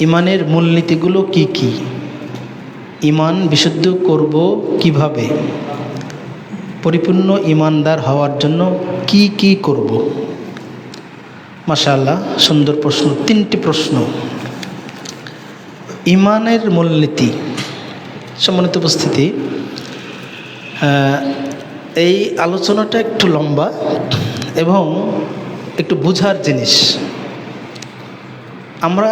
ইমানের মূলনীতিগুলো কি কি? ইমান বিশুদ্ধ করব কিভাবে? পরিপূর্ণ ইমানদার হওয়ার জন্য কি কি করব? মাশাআল্লাহ, সুন্দর প্রশ্ন। 3টি প্রশ্ন। ইমানের মূলনীতি। সম্মানিত উপস্থিতি, এই আলোচনাটা একটু লম্বা এবং একটু বুঝার জিনিস। আমরা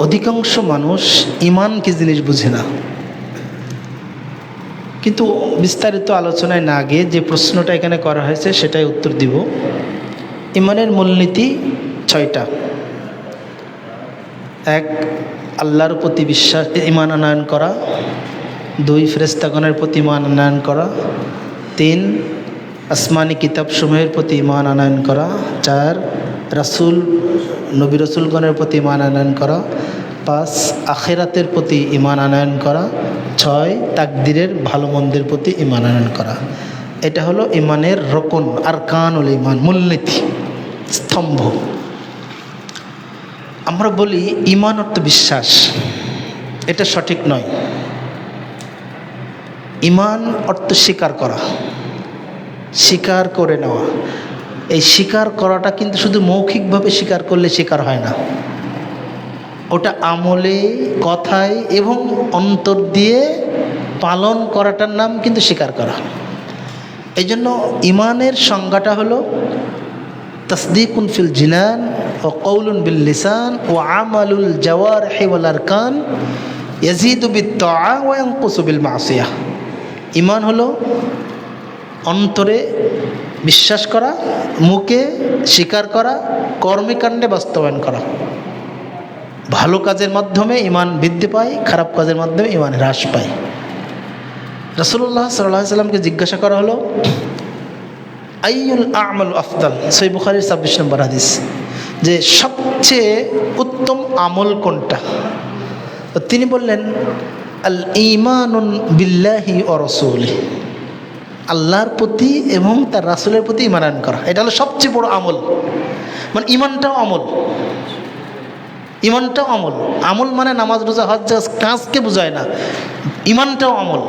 অধিকাংশ মানুষ ইমান কি জিনিস বুঝি না, কিন্তু বিস্তারিত আলোচনায় না গিয়ে যে প্রশ্নটা এখানে করা হয়েছে সেটাই উত্তর দিব। ইমানের মূলনীতি 6টা। 1, আল্লাহর প্রতি বিশ্বাস, ইমান আনয়ন করা। 2, ফেরেশতাগণের প্রতি ইমান আনয়ন করা। 3, আসমানি কিতাবসমূহের প্রতি ইমান আনয়ন করা। 4, নবী রসুলগণের প্রতি ইমান আনয়ন করা। 5, আখিরাতের প্রতি ইমান আনয়ন করা। 6, তাকদীরের ভালো মন্দের প্রতি ইমান আনয়ন করা। এটা হলো ইমানের রকন, আরকানুল ইমান, মূলনীতি, স্তম্ভ। আমরা বলি ইমান অর্থ বিশ্বাস, এটা সঠিক নয়। ইমান অর্থ স্বীকার করা, স্বীকার করে নেওয়া। এই স্বীকার করাটা কিন্তু শুধু মৌখিকভাবে স্বীকার করলে স্বীকার হয় না, ওটা আমলে, কথায় এবং অন্তর দিয়ে পালন করাটার নাম কিন্তু স্বীকার করা। এই জন্য ইমানের সংজ্ঞাটা হলো তাসদীকুন ফিল জিনান ও কওলুন বিল লিসান ও আমালুল জাওয়ারিহি ওয়াল আরকান ইয়াজিদু বিত তাআ ওয়া ইয়ানকুসু বিল মাসিয়াহ। ইমান হলো অন্তরে বিশ্বাস করা, মুখে স্বীকার করা, কর্মকাণ্ডে বাস্তবায়ন করা। ভালো কাজের মাধ্যমে ইমান বৃদ্ধি পায়, খারাপ কাজের মাধ্যমে ইমান হ্রাস পায়। রাসূলুল্লাহ সাল্লাল্লাহু আলাইহি ওয়াসাল্লামকে জিজ্ঞাসা করা হলো, আইয়ুল আমালু আফদাল, সহিহ বুখারীর 26 নম্বর হাদিস, যে সবচেয়ে উত্তম আমল কোনটা? তো তিনি বললেন, আল ঈমানুন বিল্লাহি ওয়া রাসূলিহি, আল্লাহর প্রতি এবং তার রাসূলের প্রতি ঈমান আনয়ন করা। এটা হলো সবচেয়ে বড় আমল। মানে ঈমানটাও আমল, ঈমানটাও আমল। আমল মানে নামাজ, রোজা, হজ, কাজকে বোঝায় না, ঈমানটাও আমল।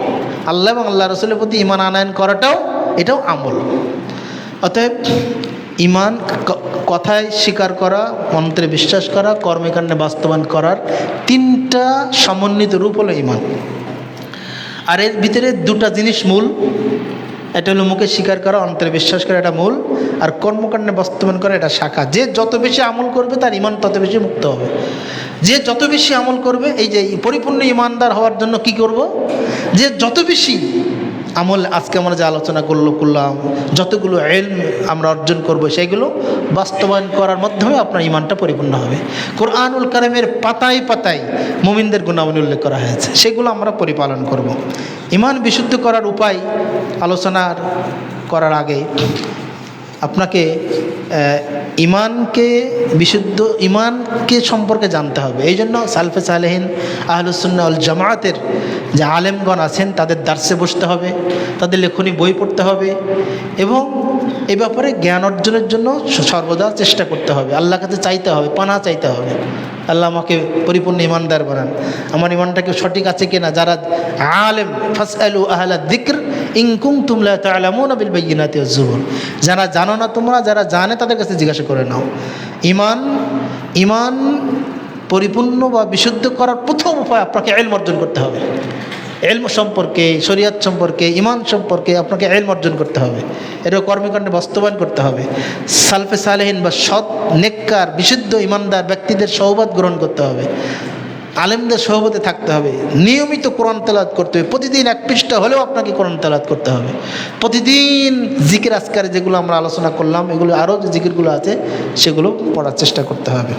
আল্লাহ এবং আল্লাহ রাসূলের প্রতি ঈমান আনয়ন করাটাও, এটাও আমল। অতএব ঈমান কথায় স্বীকার করা, মন্ত্রে বিশ্বাস করা, কর্মকাণ্ডে বাস্তবায়ন করার 3টা সমন্বিত রূপ হলো ঈমান। আর এর ভিতরে 2টা জিনিস মূল। এটা হলো মুখে স্বীকার করা, অন্তরে বিশ্বাস করা, এটা মূল। আর কর্মকাণ্ডে বাস্তবায়ন করা, এটা শাখা। যে যত বেশি আমল করবে তার ঈমান তত বেশি মুক্ত হবে। যে যত বেশি আমল করবে, এই যে পরিপূর্ণ ঈমানদার হওয়ার জন্য কি করব? যে যত বেশি আমল, আজকে আমরা যে আলোচনা করলাম, যতগুলো ইলম আমরা অর্জন করব, সেইগুলো বাস্তবায়ন করার মাধ্যমে আপনার ঈমানটা পরিপূর্ণ হবে। কোরআনুল কারীমের পাতায় পাতায় মুমিনদের গুণাবলী উল্লেখ করা হয়েছে, সেগুলো আমরা পরিপালন করব। ঈমান বিশুদ্ধ করার উপায় আলোচনা করার আগে আপনাকে ঈমানকে সম্পর্কে জানতে হবে। এই জন্য সালফে সালেহিন, আহলুস সুন্নাহ ওয়াল জামাআতের যে আলেমগণ আছেন তাদের দার্সে বসতে হবে, তাদের লেখনী বই পড়তে হবে এবং এ ব্যাপারে জ্ঞান অর্জনের জন্য সর্বদা চেষ্টা করতে হবে। আল্লাহর কাছে চাইতে হবে, পানাহ চাইতে হবে, আল্লাহ আমাকে পরিপূর্ণ ঈমানদার বানান। আমার ঈমানটাকে সঠিক আছে কিনা। যারা আলেম, ফাসআলু আহলা যিকর ইন কুনতুম লা তা'লামুনা বিল বায়িনাতি ওয়াজ জুবুর, যারা জানো না তোমরা, যারা জানে তাদের কাছে জিজ্ঞাসা করে নাও। ঈমান পরিপূর্ণ বা বিশুদ্ধ করার প্রথম উপায় আপনাকে ইলম অর্জন করতে হবে। ইলম সম্পর্কে, শরীয়ত সম্পর্কে, ঈমান সম্পর্কে আপনাকে ইলম অর্জন করতে হবে। এটা কর্মকাণ্ডে বাস্তবায়ন করতে হবে। সালফে সালেহিন বা সৎ, নেককার, বিশুদ্ধ ঈমানদার ব্যক্তিদের সহবত গ্রহণ করতে হবে, আলেমদের সহবতে থাকতে হবে, নিয়মিত কোরআন তেলাওয়াত করতে হবে। প্রতিদিন 1 পৃষ্ঠা হলেও আপনাকে কোরআন তেলাওয়াত করতে হবে। প্রতিদিন জিকির আজকারে যেগুলো আমরা আলোচনা করলাম, এগুলো আরও যে জিকিরগুলো আছে সেগুলো পড়ার চেষ্টা করতে হবে।